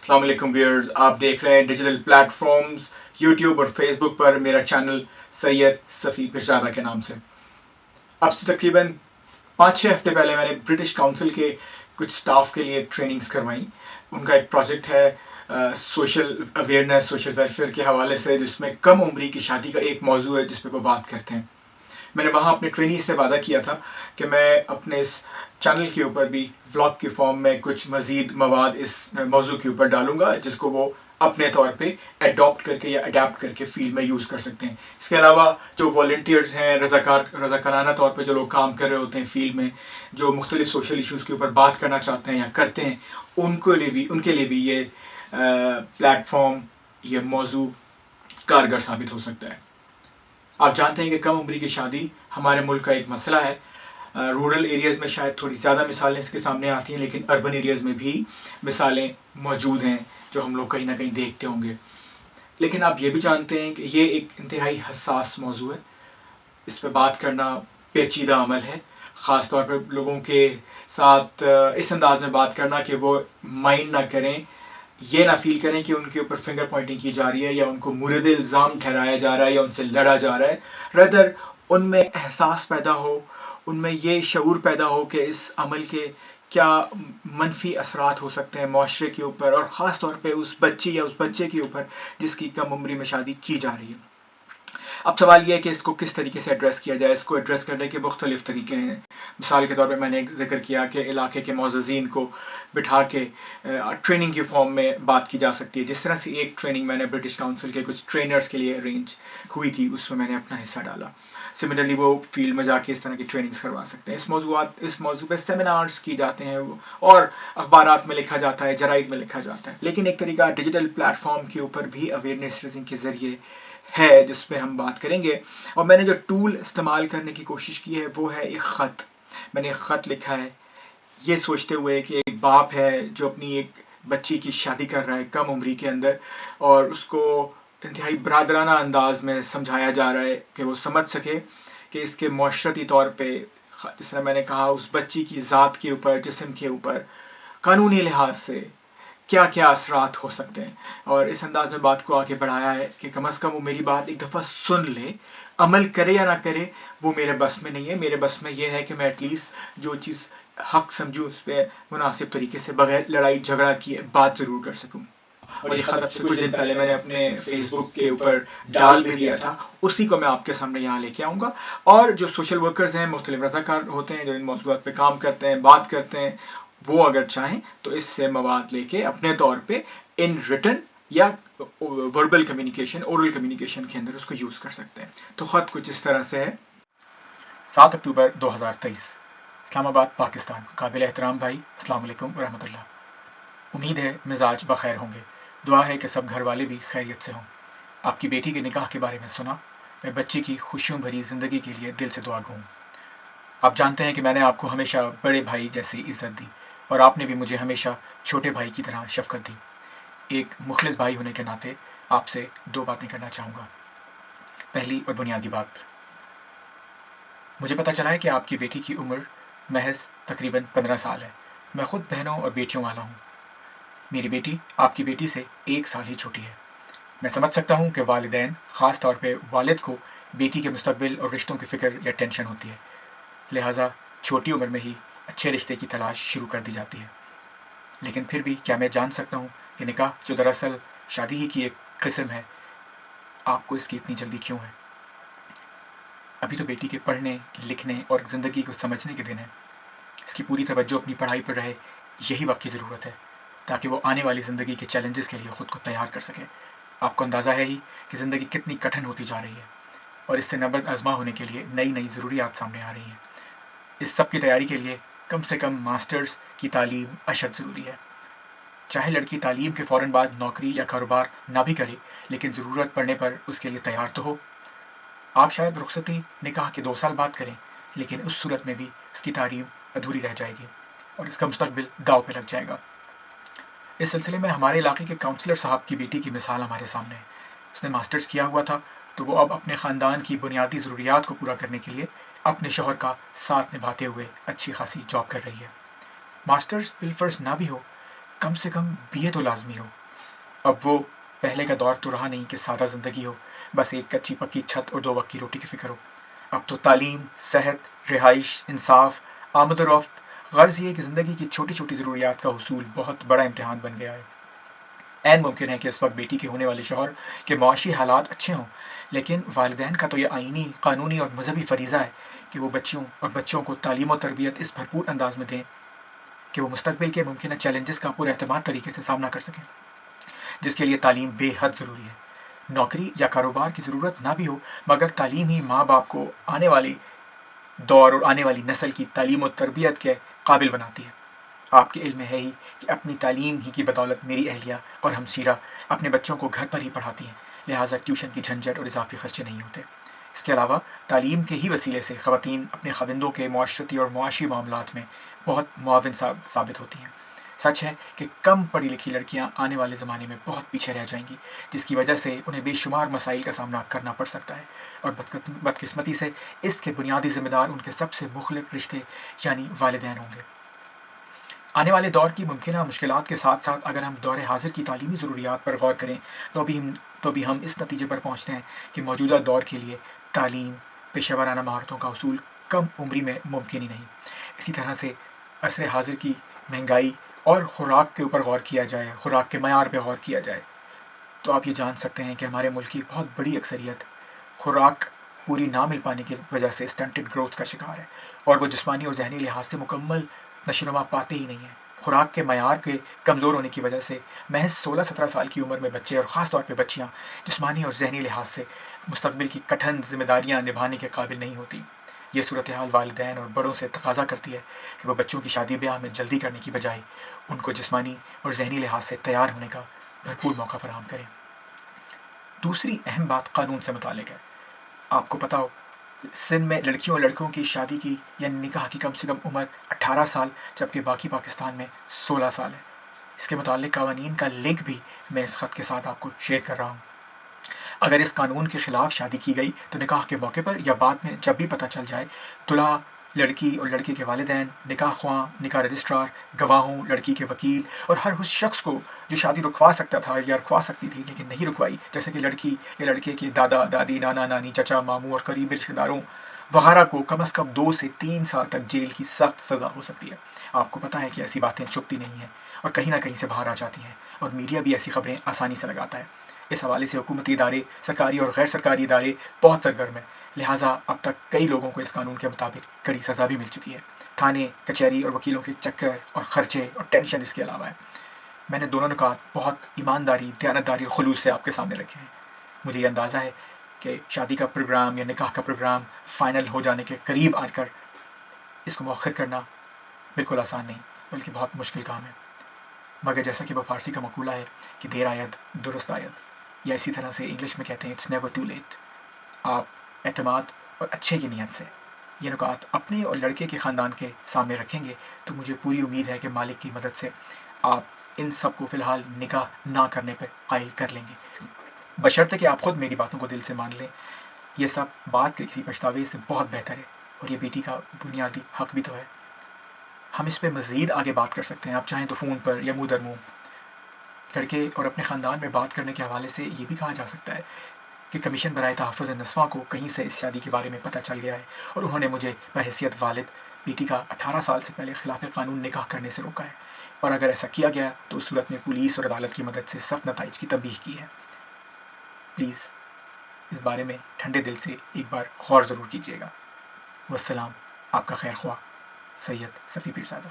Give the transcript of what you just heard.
अस्सलाम वालेकुम व्यूअर्स, आप देख रहे हैं डिजिटल प्लेटफॉर्म्स यूट्यूब और फेसबुक पर मेरा चैनल सैयद सफ़ी पिरजादा के नाम से। अब से तकरीबन 5-6 हफ्ते पहले मैंने ब्रिटिश काउंसिल के कुछ स्टाफ के लिए ट्रेनिंग्स करवाई। उनका एक प्रोजेक्ट है सोशल अवेयरनेस, सोशल वेलफेयर के हवाले से, जिसमें कम उम्री की शादी का एक मौजू है जिस पर वो बात करते हैं। मैंने वहाँ अपने ट्रेनिंग से वादा किया था कि मैं अपने इस चैनल के ऊपर भी व्लॉग की फॉर्म में कुछ मज़ीद मवाद इस मौजू के ऊपर डालूंगा, जिसको वो अपने तौर पे अडॉप्ट करके या अडेप्ट करके फील्ड में यूज़ कर सकते हैं। इसके अलावा जो वॉल्टियर्स हैं, रज़ाकाराना तौर पे जो लोग काम कर रहे होते हैं फील्ड में, जो मुख्तलिफ सोशल इशूज़ के ऊपर बात करना चाहते हैं या करते हैं, उनके लिए भी ये प्लेटफॉर्म, ये मौजू कारगर साबित हो सकता है। आप जानते हैं कि कम उम्री की शादी हमारे मुल्क का एक मसला है। रूरल एरियाज़ में शायद थोड़ी ज़्यादा मिसालें इसके सामने आती हैं, लेकिन अर्बन एरियाज़ में भी मिसालें मौजूद हैं जो हम लोग कहीं ना कहीं देखते होंगे। लेकिन आप ये भी जानते हैं कि ये एक इंतहाई हसास मौजू है। इस पर बात करना पेचीदा अमल है, ख़ास तौर पर लोगों के साथ इस अंदाज में बात करना कि वो माइंड ना करें, ये ना फील करें कि उनके ऊपर फिंगर पॉइंटिंग की जा रही है या उनको मुर्द इल्ज़ाम ठहराया जा रहा है या उनसे लड़ा जा रहा है। रदर उनमें एहसास पैदा हो, उनमें ये शऊर पैदा हो कि इस अमल के क्या मनफी असरात हो सकते हैं माशरे के ऊपर, और ख़ास तौर पे उस बच्ची या उस बच्चे के ऊपर जिसकी कम उम्री में शादी की जा रही है। अब सवाल यह है कि इसको किस तरीके से एड्रेस किया जाए। इसको एड्रेस करने के मुख्तलिफ तरीके हैं। मिसाल के तौर पर मैंने एक जिक्र किया कि इलाके के मोअज़्ज़िज़ीन को बिठा के ट्रेनिंग के फॉर्म में बात की जा सकती है। जिस तरह से एक ट्रेनिंग मैंने ब्रिटिश काउंसिल के कुछ ट्रेनर्स के लिए अरेंज हुई थी, उसमें मैंने अपना हिस्सा डाला। सिमिलरली वो फील्ड में जाके इस तरह की ट्रेनिंग्स करवा सकते हैं। इस मौजू पर सेमिनार्स की जाते हैं और अखबारात में लिखा जाता है, जराइद में लिखा जाता है। लेकिन एक तरीका डिजिटल प्लेटफॉर्म के ऊपर भी अवेयरनेस रेजिंग के ज़रिए है, जिस पे हम बात करेंगे। और मैंने जो टूल इस्तेमाल करने की कोशिश की है वो है एक ख़त। मैंने एक ख़त लिखा है ये सोचते हुए कि एक बाप है जो अपनी एक बच्ची की शादी कर रहा है कम उम्री के अंदर, और उसको इंतहाई बरादराना अंदाज में समझाया जा रहा है कि वो समझ सके कि इसके माशरती तौर पे, जिस तरह मैंने कहा, उस बच्ची की ज़ात के ऊपर, जिस्म के ऊपर कानूनी लिहाज से क्या क्या असरात हो सकते हैं। और इस अंदाज में बात को आगे बढ़ाया है कि कम अज़ कम वो मेरी बात एक दफ़ा सुन ले, अमल करे या ना करे वो मेरे बस में नहीं है। मेरे बस में ये है कि मैं एटलीस्ट जो चीज़ हक समझूँ उस पर मुनासिब तरीके से बगैर लड़ाई झगड़ा किए बात ज़रूर कर सकूँ। और ये ख़त अब से कुछ दिन पहले मैंने अपने फेसबुक के ऊपर डाल भी दिया था, उसी को मैं आपके सामने यहाँ लेके आऊँगा। और जो सोशल वर्कर्स हैं, मुख्तलिफ रज़ाकार होते हैं जो इन मौज़ूआत पे काम करते हैं, बात करते हैं, वो अगर चाहें तो इससे मवाद लेके अपने तौर पे इन रिटन या वर्बल कम्युनिकेशन, ओरल कम्युनिकेशन के अंदर उसको यूज़ कर सकते हैं। तो ख़त कुछ इस तरह से है। 7 अक्टूबर 2023, इस्लामाबाद, पाकिस्तान। काबिल एहतराम भाई, अस्सलाम वालेकुम रहमतुल्लाह। उम्मीद है मिजाज बखैर होंगे। दुआ है कि सब घर वाले भी खैरियत से हों। आपकी बेटी के निकाह के बारे में सुना। मैं बच्ची की खुशियों भरी ज़िंदगी के लिए दिल से दुआ गो हूँ। आप जानते हैं कि मैंने आपको हमेशा बड़े भाई जैसी इज़्ज़त दी और आपने भी मुझे हमेशा छोटे भाई की तरह शफ़क़त दी। एक मुखलिस भाई होने के नाते आपसे 2 बातें करना चाहूँगा। पहली और बुनियादी बात, मुझे पता चला है कि आपकी बेटी की उम्र महज तकरीबन 15 साल है। मैं ख़ुद बहनों और बेटियों वाला हूँ। मेरी बेटी आपकी बेटी से 1 साल ही छोटी है। मैं समझ सकता हूँ कि वालिदैन, ख़ास तौर पे वालिद को बेटी के मुस्तक़बिल और रिश्तों की फ़िक्र या टेंशन होती है, लिहाजा छोटी उम्र में ही अच्छे रिश्ते की तलाश शुरू कर दी जाती है। लेकिन फिर भी क्या मैं जान सकता हूँ कि निकाह, जो दरअसल शादी ही की एक किस्म है, आपको इसकी इतनी जल्दी क्यों है? अभी तो बेटी के पढ़ने, लिखने और ज़िंदगी को समझने के दिन है। इसकी पूरी तवज्जो अपनी पढ़ाई पर रहे, यही वक्त की ज़रूरत है, ताकि वो आने वाली ज़िंदगी के चैलेंजेस के लिए ख़ुद को तैयार कर सके। आपको अंदाज़ा है ही कि ज़िंदगी कितनी कठिन होती जा रही है और इससे नबर्द आज़मा होने के लिए नई नई ज़रूरियात सामने आ रही हैं। इस सब की तैयारी के लिए कम से कम मास्टर्स की तालीम अशद ज़रूरी है। चाहे लड़की तालीम के फ़ौरन बाद नौकरी या कारोबार ना भी करे, लेकिन ज़रूरत पड़ने पर उसके लिए तैयार तो हो। आप शायद रुखसती निकाह के 2 साल बाद करें, लेकिन उस सूरत में भी उसकी तालीम अधूरी रह जाएगी और इसका मुस्तक़बिल दाव पे लग जाएगा। इस सिलसिले में हमारे इलाके के काउंसलर साहब की बेटी की मिसाल हमारे सामने है। उसने मास्टर्स किया हुआ था, तो वो अब अपने ख़ानदान की बुनियादी ज़रूरियात को पूरा करने के लिए अपने शौहर का साथ निभाते हुए अच्छी खासी जॉब कर रही है। मास्टर्स बिलफर्ज ना भी हो, کم سے کم BA تو لازمی ہو. اب وہ پہلے کا دور تو رہا نہیں کہ سادہ زندگی ہو, بس ایک کچی پکی چھت اور 2 وقت کی روٹی کی فکر ہو. اب تو تعلیم, صحت, رہائش, انصاف, آمد و رفت, غرض یہ کہ زندگی کی چھوٹی چھوٹی ضروریات کا حصول بہت بڑا امتحان بن گیا ہے. عین ممکن ہے کہ اس وقت بیٹی کے ہونے والے شوہر کے معاشی حالات اچھے ہوں, لیکن والدین کا تو یہ آئینی, قانونی اور مذہبی فریضہ ہے کہ وہ بچوں کو تعلیم و تربیت اس بھرپور انداز میں دیں کہ وہ مستقبل کے ممکنہ چیلنجز کا پر اعتماد طریقے سے سامنا کر سکیں, جس کے لیے تعلیم بے حد ضروری ہے. نوکری یا کاروبار کی ضرورت نہ بھی ہو, مگر تعلیم ہی ماں باپ کو آنے والی دور اور آنے والی نسل کی تعلیم و تربیت کے قابل بناتی ہے. آپ کے علم میں ہے ہی کہ اپنی تعلیم ہی کی بدولت میری اہلیہ اور ہمشیرہ اپنے بچوں کو گھر پر ہی پڑھاتی ہیں, لہٰذا ٹیوشن کی جھنجھٹ اور اضافی خرچے نہیں ہوتے. اس کے علاوہ تعلیم کے ہی وسیلے سے خواتین اپنے خاوندوں کے معاشرتی اور معاشی معاملات میں بہت معاون ثابت ہوتی ہیں. سچ ہے کہ کم پڑھی لکھی لڑکیاں آنے والے زمانے میں بہت پیچھے رہ جائیں گی, جس کی وجہ سے انہیں بے شمار مسائل کا سامنا کرنا پڑ سکتا ہے, اور بدقسمتی سے اس کے بنیادی ذمہ دار ان کے سب سے مخلص رشتے یعنی والدین ہوں گے. آنے والے دور کی ممکنہ مشکلات کے ساتھ ساتھ اگر ہم دور حاضر کی تعلیمی ضروریات پر غور کریں تو بھی ہم اس نتیجے پر پہنچتے ہیں کہ موجودہ دور کے لیے تعلیم, پیشہ ورانہ مہارتوں کا حصول کم عمری میں ممکن ہی نہیں. اسی طرح سے عصر حاضر کی مہنگائی اور خوراک کے اوپر غور کیا جائے, خوراک کے معیار پہ غور کیا جائے, تو آپ یہ جان سکتے ہیں کہ ہمارے ملک کی بہت بڑی اکثریت خوراک پوری نہ مل پانے کی وجہ سے اسٹنٹڈ گروتھ کا شکار ہے, اور وہ جسمانی اور ذہنی لحاظ سے مکمل نشوونما پاتے ہی نہیں ہیں. خوراک کے معیار کے کمزور ہونے کی وجہ سے محض 16-17 سال کی عمر میں بچے, اور خاص طور پہ بچیاں, جسمانی اور ذہنی لحاظ سے مستقبل کی کٹھن ذمہ داریاں نبھانے کے قابل نہیں ہوتی. یہ صورتحال والدین اور بڑوں سے تقاضا کرتی ہے کہ وہ بچوں کی شادی بیاہ میں جلدی کرنے کی بجائے ان کو جسمانی اور ذہنی لحاظ سے تیار ہونے کا بھرپور موقع فراہم کریں. دوسری اہم بات قانون سے متعلق ہے. آپ کو پتہ ہو, سندھ میں لڑکیوں اور لڑکوں کی شادی کی یا نکاح کی کم سے کم عمر 18 سال, جبکہ باقی پاکستان میں 16 سال ہے. اس کے متعلق قوانین کا لنک بھی میں اس خط کے ساتھ آپ کو شیئر کر رہا ہوں. اگر اس قانون کے خلاف شادی کی گئی تو نکاح کے موقع پر یا بعد میں جب بھی پتہ چل جائے, دلہا, لڑکی اور لڑکے کے والدین, نکاح خواں, نکاح رجسٹرار, گواہوں, لڑکی کے وکیل اور ہر اس شخص کو جو شادی رکوا سکتا تھا یا رکوا سکتی تھی لیکن نہیں رکوائی, جیسے کہ لڑکی یا لڑکے کے دادا دادی, نانا نانی, چچا ماموں اور قریبی رشتے داروں وغیرہ کو کم از کم 2 سے 3 سال تک جیل کی سخت سزا ہو سکتی ہے. آپ کو پتہ ہے کہ ایسی باتیں چھپتی نہیں ہیں اور کہیں نہ کہیں سے باہر آ جاتی ہیں, اور میڈیا بھی ایسی خبریں آسانی سے لگاتا ہے. اس حوالے سے حکومتی ادارے, سرکاری اور غیر سرکاری ادارے بہت سرگرم ہیں, لہٰذا اب تک کئی لوگوں کو اس قانون کے مطابق کڑی سزا بھی مل چکی ہے. تھانے, کچہری اور وکیلوں کے چکر اور خرچے اور ٹینشن اس کے علاوہ ہے. میں نے دونوں نکات بہت ایمانداری, دیانتداری اور خلوص سے آپ کے سامنے رکھے ہیں. مجھے یہ اندازہ ہے کہ شادی کا پروگرام یا نکاح کا پروگرام فائنل ہو جانے کے قریب آ کر اس کو مؤخر کرنا بالکل آسان نہیں, بلکہ بہت مشکل کام ہے. مگر جیسا کہ وہ فارسی کا مقولہ ہے کہ دیر آید درست آید, یا اسی طرح سے انگلش میں کہتے ہیں اٹس نیور ٹو لیٹ. آپ اعتماد اور اچھے کی نیت سے یہ نکات اپنے اور لڑکے کے خاندان کے سامنے رکھیں گے تو مجھے پوری امید ہے کہ مالک کی مدد سے آپ ان سب کو فی الحال نکاح نہ کرنے پہ قائل کر لیں گے, بشرطے کہ آپ خود میری باتوں کو دل سے مان لیں. یہ سب بات کے کسی پچھتاوے سے بہت بہتر ہے, اور یہ بیٹی کا بنیادی حق بھی تو ہے. ہم اس پہ مزید آگے بات کر سکتے ہیں, آپ چاہیں تو فون پر یا منہ در منہ. لڑکے اور اپنے خاندان میں بات کرنے کے حوالے سے یہ بھی کہا جا سکتا ہے کہ کمیشن برائے تحفظ نسواں کو کہیں سے اس شادی کے بارے میں پتہ چل گیا ہے, اور انہوں نے مجھے بحیثیت والد بیٹی کا 18 سال سے پہلے خلاف قانون نکاح کرنے سے روکا ہے, اور اگر ایسا کیا گیا تو اس صورت میں پولیس اور عدالت کی مدد سے سخت نتائج کی تنبیہ کی ہے. پلیز اس بارے میں ٹھنڈے دل سے ایک بار غور ضرور کیجیے گا. والسلام, آپ کا خیر خواہ, سید صفی پیرزادہ.